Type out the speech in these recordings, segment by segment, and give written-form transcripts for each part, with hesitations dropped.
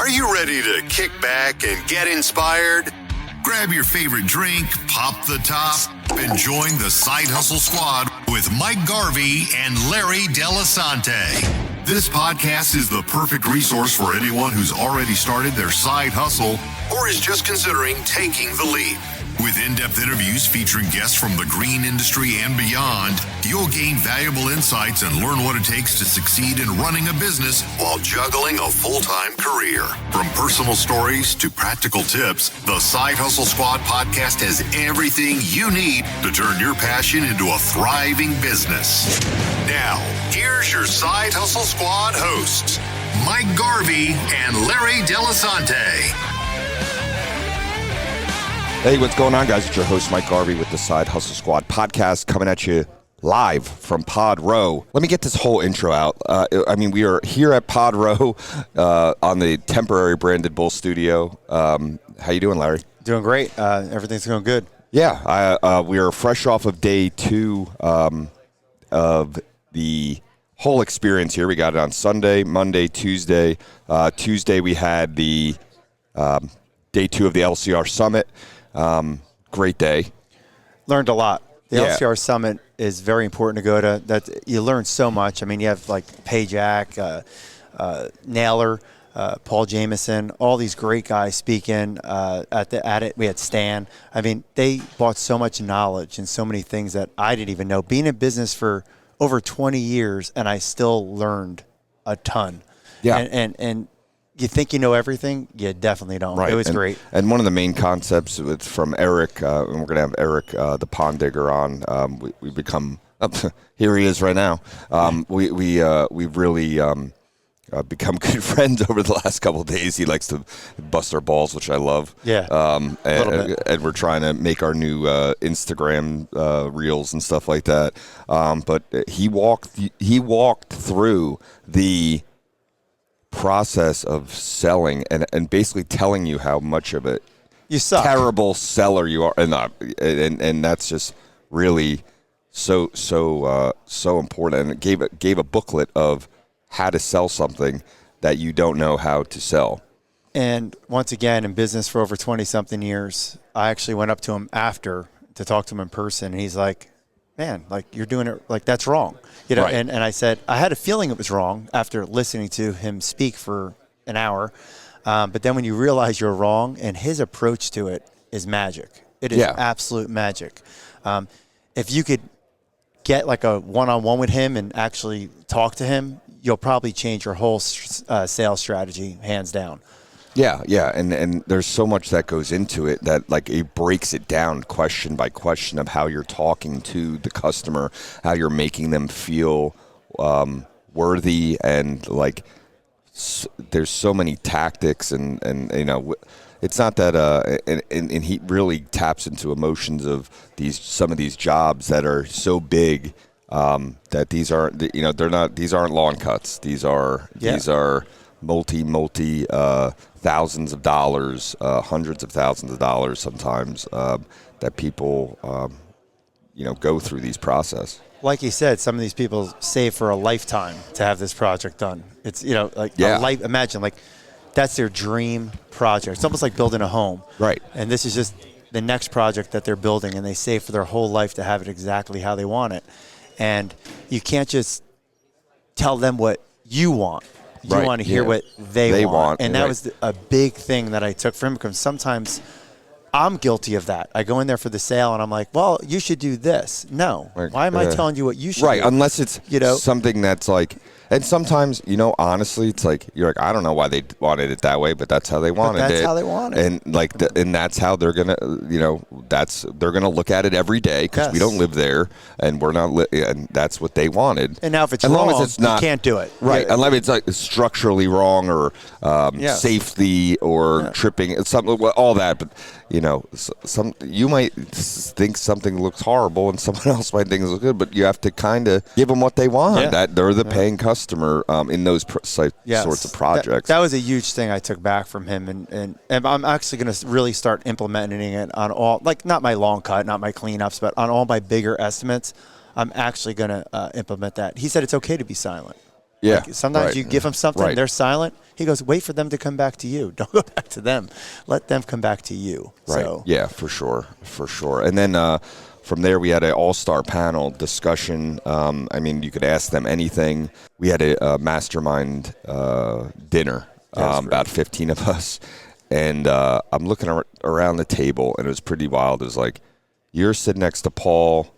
Are you ready to kick back and get inspired? Grab your favorite drink, pop the top, and join the Side Hustle Squad with Mike Garvey and Larry Delisante. This podcast is the perfect resource for anyone who's already started their side hustle or is just considering taking the leap. With in-depth interviews featuring guests from the green industry and beyond, you'll gain valuable insights and learn what it takes to succeed in running a business while juggling a full-time career. From personal stories to practical tips, the Side Hustle Squad podcast has everything you need to turn your passion into a thriving business. Now, here's your Side Hustle Squad hosts, Mike Garvey and Larry Delisante. Hey, what's going on, guys? It's your host, Mike Garvey, with the Side Hustle Squad podcast, coming at you live from Pod Row. Let me get this whole intro out. We are here at Pod Row on the temporary Branded Bull studio. How you doing, Larry? Doing great. Everything's going good. Yeah, we are fresh off of day 2 of the whole experience here. We got it on Sunday, Monday, Tuesday. Tuesday, we had the day 2 of the LCR Summit. Great day. Learned a lot. The LCR Summit is very important to go to. That you learn so much. I mean, you have like Pajak, Naylor, Paul Jameson, all these great guys speaking at it. We had Stan. I mean, they brought so much knowledge and so many things that I didn't even know. Being in business for over 20 years, and I still learned a ton. Yeah. And you think you know everything, you definitely don't. Right. It was great. And one of the main concepts from Eric, and we're going to have Eric, the pond digger, on. We become here he is right now. We've really become good friends over the last couple of days. He likes to bust our balls, which I love. Yeah. And we're trying to make our new Instagram reels and stuff like that. But he walked through the process of selling and basically telling you how much of it you suck. Terrible seller you are, and that's just really so important. And it gave a booklet of how to sell something that you don't know how to sell. And once again, in business for over 20-something years, I actually went up to him after to talk to him in person, and he's like, man, like, you're doing it, like, that's wrong. You know, right. And I said, I had a feeling it was wrong after listening to him speak for an hour. But then when you realize you're wrong, and his approach to it is magic. It is absolute magic. If you could get like a one-on-one with him and actually talk to him, you'll probably change your whole sales strategy, hands down. Yeah, and there's so much that goes into it that, like, it breaks it down question by question of how you're talking to the customer, how you're making them feel worthy, and like there's so many tactics, and you know, it's not that and he really taps into emotions of some of these jobs that are so big that these aren't lawn cuts. These are multi thousands of dollars, hundreds of thousands of dollars sometimes that people go through these process. Like you said, some of these people save for a lifetime to have this project done. It's imagine, like, that's their dream project. It's almost like building a home. Right. And this is just the next project that they're building, and they save for their whole life to have it exactly how they want it. And you can't just tell them what you want. You want to hear what they want. And that was a big thing that I took from him, because sometimes I'm guilty of that. I go in there for the sale, and I'm like, well, you should do this. No. Why am I telling you what you should do? Right, unless it's something that's like, and sometimes, honestly, it's like, you're like, I don't know why they wanted it that way, but that's how they wanted it. That's how they want it. And like, and that's how they're going to, they're going to look at it every day, because we don't live there, and we're not, and that's what they wanted. And now if it's wrong, you can't do it. Right, unless it's like structurally wrong, or safety, or tripping, something, all that, but you might think something looks horrible, and someone else might think it looks good, but you have to kind of give them what they want. Yeah. That they're the paying customer in those sorts of projects. That was a huge thing I took back from him, and I'm actually going to really start implementing it on all, like, not my long cut, not my cleanups, but on all my bigger estimates. I'm actually going to implement that. He said it's okay to be silent. Yeah. Like sometimes Right. you give them something, Right. they're silent. He goes, wait for them to come back to you. Don't go back to them. Let them come back to you. Right. So, Yeah, for sure. And then from there, we had an all-star panel discussion. I mean, you could ask them anything. We had a mastermind dinner, about 15 of us. And I'm looking around the table, and it was pretty wild. It was like, you're sitting next to Paul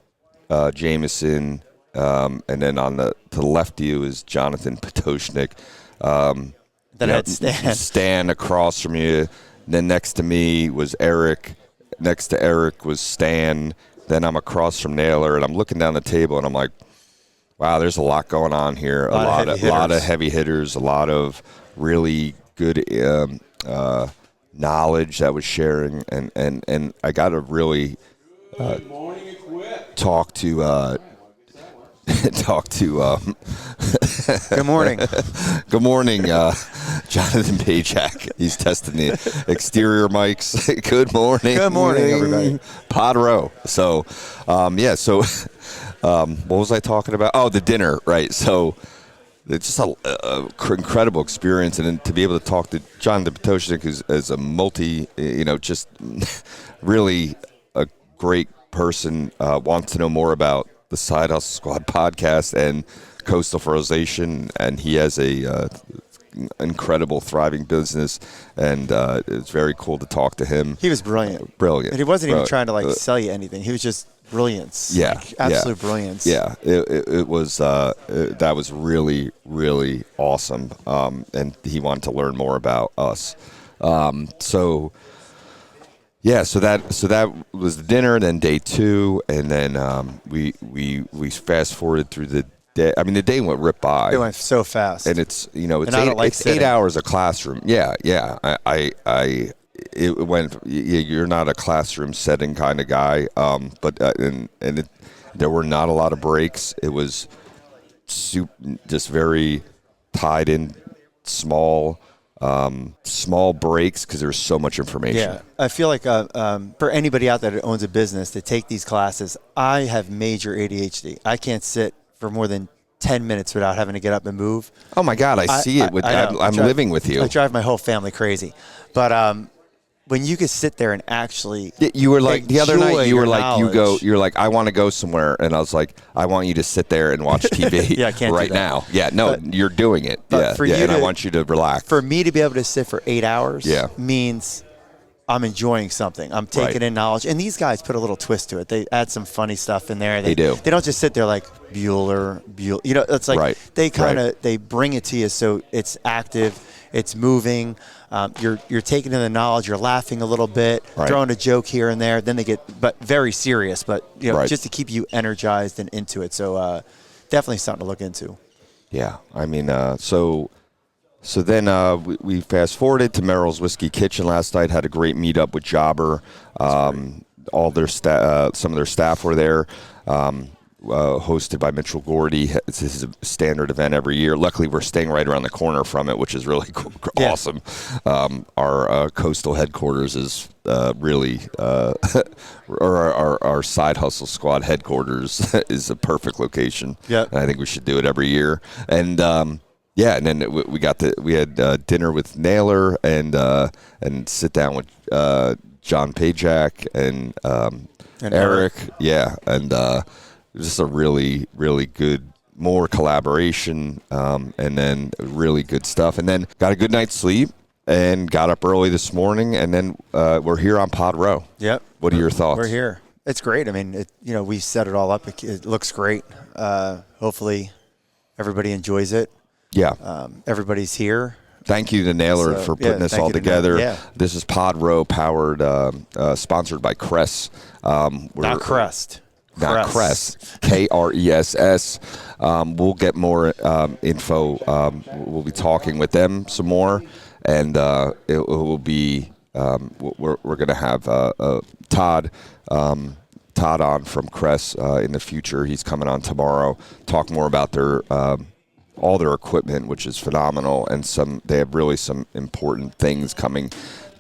Jameson, and then to the left of you is Jonathan Potoshnik. then I had Stan. Stan across from you. Then next to me was Eric. Next to Eric was Stan. Then I'm across from Naylor, and I'm looking down the table, and I'm like, wow, there's a lot going on here. A lot of heavy hitters, a lot of really good knowledge that was sharing, and I got to really talk to Good morning. Good morning, Jonathan Pajak. He's testing the exterior mics. Good morning. Good morning, everybody. Pod Row. So, what was I talking about? Oh, the dinner, right. So it's just an incredible experience, and then to be able to talk to Jonathan Potoshnik, who's as a just really a great person, wants to know more about the Side Hustle Squad podcast and Coastal Fertilization, and he has a incredible, thriving business, and it's very cool to talk to him. He was brilliant. Brilliant. And he wasn't even trying to sell you anything. He was just brilliance. Yeah. Absolute brilliance. Yeah. It was that was really, really awesome. And he wanted to learn more about us. So that was the dinner, then day 2, and then we fast forwarded through the day. I mean, the day went ripped by. It went so fast. And it's it's 8 hours of classroom. Yeah. It went. You're not a classroom setting kind of guy, but there were not a lot of breaks. It was just very tied in, small breaks because there's so much information. Yeah, I feel like for anybody out there that owns a business to take these classes, I have major ADHD. I can't sit for more than 10 minutes without having to get up and move. Oh my God, I see it. I'm living with you. I drive my whole family crazy. But when you could sit there and actually you were like the other night you were like knowledge. you're like I want to go somewhere, and I was like, I want you to sit there and watch TV Yeah, I can't right do that. now. Yeah, no, you're doing it. Yeah, for you and I to- want you to relax. For me to be able to sit for 8 hours means I'm enjoying something. I'm taking in knowledge. And these guys put a little twist to it. They add some funny stuff in there. They do. They don't just sit there like Bueller. It's like they kind of they bring it to you so it's active, it's moving. You're taking in the knowledge. You're laughing a little bit, throwing a joke here and there. Then they get very serious, but just to keep you energized and into it. So definitely something to look into. Yeah, I mean, so then we fast forwarded to Merrill's Whiskey Kitchen last night. Had a great meetup with Jobber. All their some of their staff were there. Hosted by Mitchell Gordy. This is a standard event every year. Luckily, we're staying right around the corner from it, which is really cool, awesome. Our coastal headquarters is really, or our Side Hustle Squad headquarters is a perfect location. Yeah, and I think we should do it every year. And and then we had dinner with Naylor and sit down with John Pajak and Eric. Yeah, and. Just a really, really good, more collaboration, and then really good stuff. And then got a good night's sleep and got up early this morning, and then we're here on Pod Row. Yep. What are your thoughts? We're here. It's great. I mean, we set it all up. It looks great. Hopefully everybody enjoys it. Yeah. Everybody's here. Thank you to Naylor for putting this all together. Yeah. This is Pod Row, powered, sponsored by Cress. Not Crest. Not Cress, KRESS. We'll get more info. We'll be talking with them some more, and it will be. We're going to have Todd on from Cress in the future. He's coming on tomorrow. Talk more about their all their equipment, which is phenomenal, and they have really some important things coming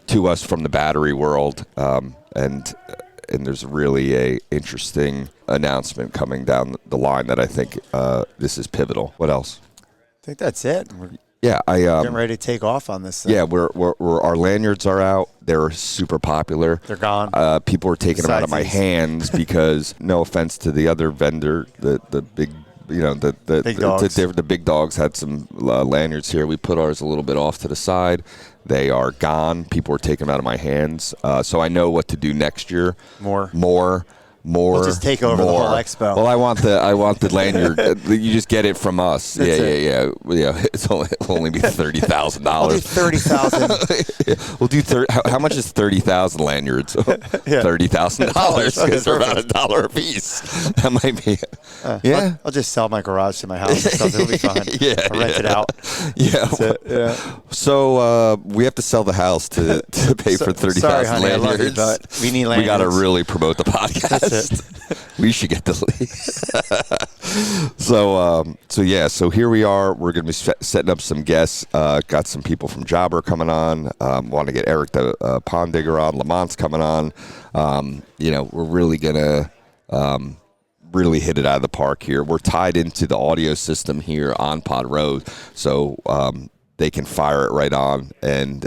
to us from the battery world, and there's really a interesting announcement coming down the line that I think this is pivotal. What else? think that's it. We're Yeah, getting ready to take off on this thing. Yeah, we're our lanyards are out. They're super popular. They're gone. People are taking them out of my Besides these. hands because, no offense to the other vendor, the big, the Big dogs. the big dogs had some lanyards here. We put ours a little bit off to the side. They are gone. People are taking them out of my hands. So I know what to do next year. More. We'll just take over the whole expo. Well, I want the lanyard. You just get it from us. That's yeah. It'll only be $30,000. I'll do 30,000. We'll do how much is 30,000 lanyards? $30,000 because they're about $1 a piece. That might be. Yeah. I'll just sell my garage to my house or something. It'll be fine. Yeah, I'll rent it out. Yeah. That's it. Yeah. So we have to sell the house to pay for 30,000 sorry, honey, I love you, lanyards. but we need We got to lanyards. really promote the podcast. That's it. We should get the lead. So here we are. We're going to be setting up some guests. Got some people from Jobber coming on. Want to get Eric the Pond Digger on. Lamont's coming on. We're really going to really hit it out of the park here. We're tied into the audio system here on Pod Road, so they can fire it right on and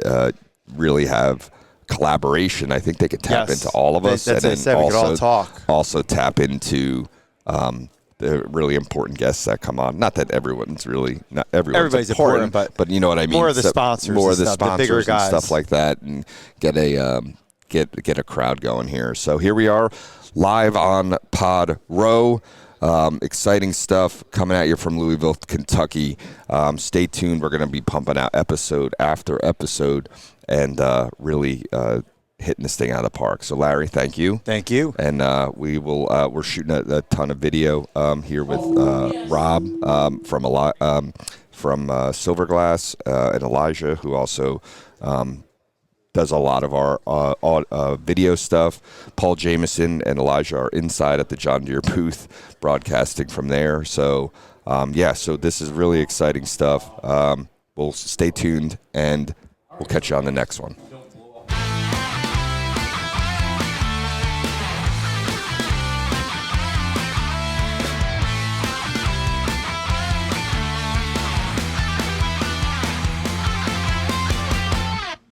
really have collaboration. I think they can tap into all of us, That's and what I said. We could all talk. Also tap into the really important guests that come on. Not that everyone's Everybody's important, but you know what I mean. More of the sponsors, more of the stuff, the sponsors bigger and guys. stuff like that, and get a crowd going here. So here we are, live on Pod Row. Exciting stuff coming at you from Louisville, Kentucky. Stay tuned. We're going to be pumping out episode after episode and really hitting this thing out of the park. So, Larry, thank you. Thank you. And we will. We're shooting a ton of video here with Rob from Silverglass and Elijah, who also does a lot of our video stuff. Paul Jameson and Elijah are inside at the John Deere booth, broadcasting from there. So, so this is really exciting stuff. We'll stay tuned, and we'll catch you on the next one.